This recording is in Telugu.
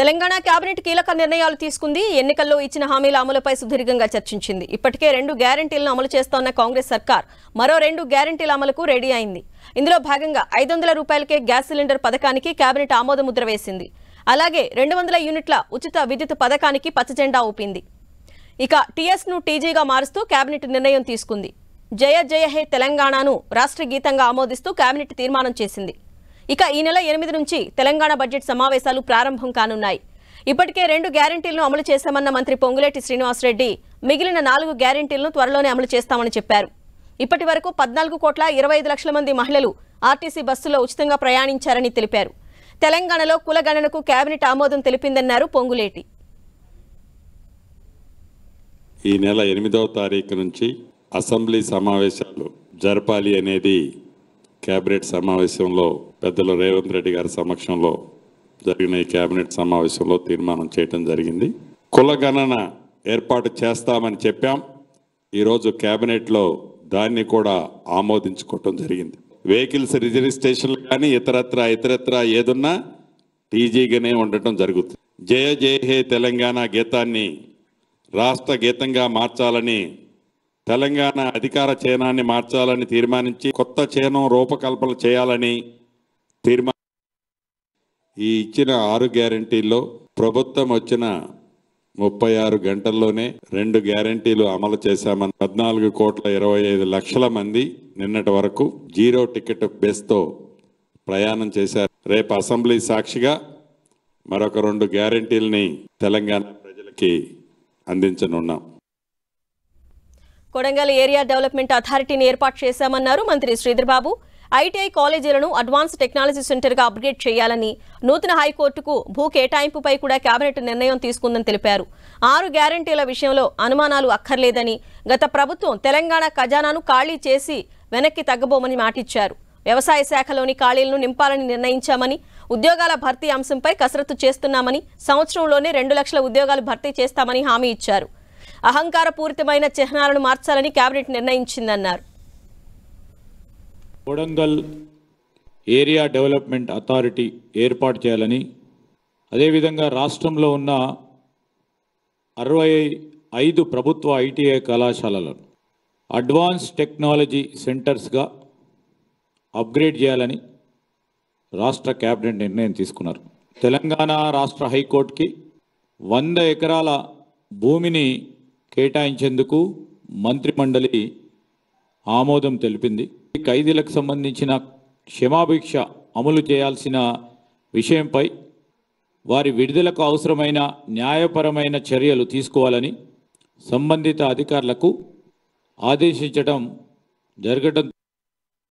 తెలంగాణ కేబినెట్ కీలక నిర్ణయాలు తీసుకుంది. ఎన్నికల్లో ఇచ్చిన హామీల అమలుపై సుదీర్ఘంగా చర్చించింది. ఇప్పటికే 2 గ్యారెంటీలను అమలు చేస్తోన్న కాంగ్రెస్ సర్కార్ మరో 2 గ్యారెంటీల అమలుకు రెడీ అయింది. ఇందులో భాగంగా 500 రూపాయలకే గ్యాస్ సిలిండర్ పథకానికి కేబినెట్ ఆమోదముద్ర వేసింది. అలాగే 200 యూనిట్ల ఉచిత విద్యుత్ పథకానికి పచ్చజెండా ఊపింది. ఇక టీఎస్ను టీజీగా మారుస్తూ కేబినెట్ నిర్ణయం తీసుకుంది. జయ జయ హే తెలంగాణను రాష్ట్ర గీతంగా ఆమోదిస్తూ కేబినెట్ తీర్మానం చేసింది. ఇక ఈ నెల 8 నుంచి తెలంగాణ బడ్జెట్ సమావేశాలు ప్రారంభం కానున్నాయి. ఇప్పటికే 2 గ్యారెంటీలను అమలు చేశామన్న మంత్రి పొంగులేటి శ్రీనివాసరెడ్డి మిగిలిన 4 గ్యారెంటీలను త్వరలోనే అమలు చేస్తామని చెప్పారు. ఇప్పటి వరకు 14,25,00,000 మంది మహిళలు ఆర్టీసీ బస్సులో ఉచితంగా ప్రయాణించారని తెలిపారు. తెలంగాణలో కులగణనకు కేబినెట్ ఆమోదం తెలిపిందన్నారు పొంగులేటి. ఈ నెల 8వ తారీఖు నుంచి అసెంబ్లీ సమావేశాలు జరపాలి అనేది కేబినెట్ సమావేశంలో పెద్దలు రేవంత్ రెడ్డి గారి సమక్షంలో జరిగిన ఈ కేబినెట్ సమావేశంలో తీర్మానం చేయడం జరిగింది. కులగణన ఏర్పాటు చేస్తామని చెప్పాం. ఈరోజు కేబినెట్లో దాన్ని కూడా ఆమోదించుకోవటం జరిగింది. వెహికల్స్ రిజిస్ట్రేషన్లు కానీ ఇతరత్ర ఏదున్నా టీజీగానే ఉండటం జరుగుతుంది. జయ జయ హే తెలంగాణ గీతాన్ని రాష్ట్ర గీతంగా మార్చాలని, తెలంగాణ అధికార చిహ్నాన్ని మార్చాలని తీర్మానించి కొత్త చిహ్నం రూపకల్పన చేయాలని ఈ ఇచ్చిన 6 గ్యారెంటీల్లో ప్రభుత్వం వచ్చిన 36 గంటల్లోనే 2 గ్యారెంటీలు అమలు చేశామని 14,25,00,000 మంది నిన్నటి వరకు 0 టికెట్ బేస్తో ప్రయాణం చేశారు. రేపు అసెంబ్లీ సాక్షిగా మరొక 2 గ్యారెంటీలని తెలంగాణ ప్రజలకి అందించనున్నాం. కొడంగల్ ఏరియా డెవలప్మెంట్ అథారిటీని ఏర్పాటు చేశామన్నారు మంత్రి Sridhar Babu. ITI కాలేజీలను advance technology సెంటర్గా upgrade చేయాలని, నూతన హైకోర్టుకు భూ కేటాయింపుపై కూడా కేబినెట్ నిర్ణయం తీసుకుందని తెలిపారు. 6 గ్యారెంటీల విషయంలో అనుమానాలు అక్కర్లేదని, గత ప్రభుత్వం తెలంగాణ ఖజానాను ఖాళీ చేసి వెనక్కి తగ్గబోమని మాటిచ్చారు. వ్యవసాయ శాఖలోని ఖాళీలను నింపాలని నిర్ణయించామని, ఉద్యోగాల భర్తీ అంశంపై కసరత్తు చేస్తున్నామని, సంవత్సరంలోనే 2 లక్షల ఉద్యోగాలు భర్తీ చేస్తామని హామీ ఇచ్చారు. అహంకారపూరితమైన చిహ్నాలను మార్చాలని కేబినెట్ నిర్ణయించిందన్నారు. కొడంగల్ ఏరియా డెవలప్మెంట్ అథారిటీ ఏర్పాటు చేయాలని, అదేవిధంగా రాష్ట్రంలో ఉన్న 65 ప్రభుత్వ ఐటీఐ కళాశాలలను అడ్వాన్స్ టెక్నాలజీ సెంటర్స్గా అప్గ్రేడ్ చేయాలని రాష్ట్ర కేబినెట్ నిర్ణయం తీసుకున్నారు. తెలంగాణ రాష్ట్ర హైకోర్టుకి 100 ఎకరాల భూమిని కేటాయించేందుకు మంత్రిమండలి ఆమోదం తెలిపింది. ఖైదీలకు సంబంధించిన క్షమాభిక్ష అమలు చేయాల్సిన విషయంపై వారి విడుదలకు అవసరమైన న్యాయపరమైన చర్యలు తీసుకోవాలని సంబంధిత అధికారులకు ఆదేశించడం జరగడం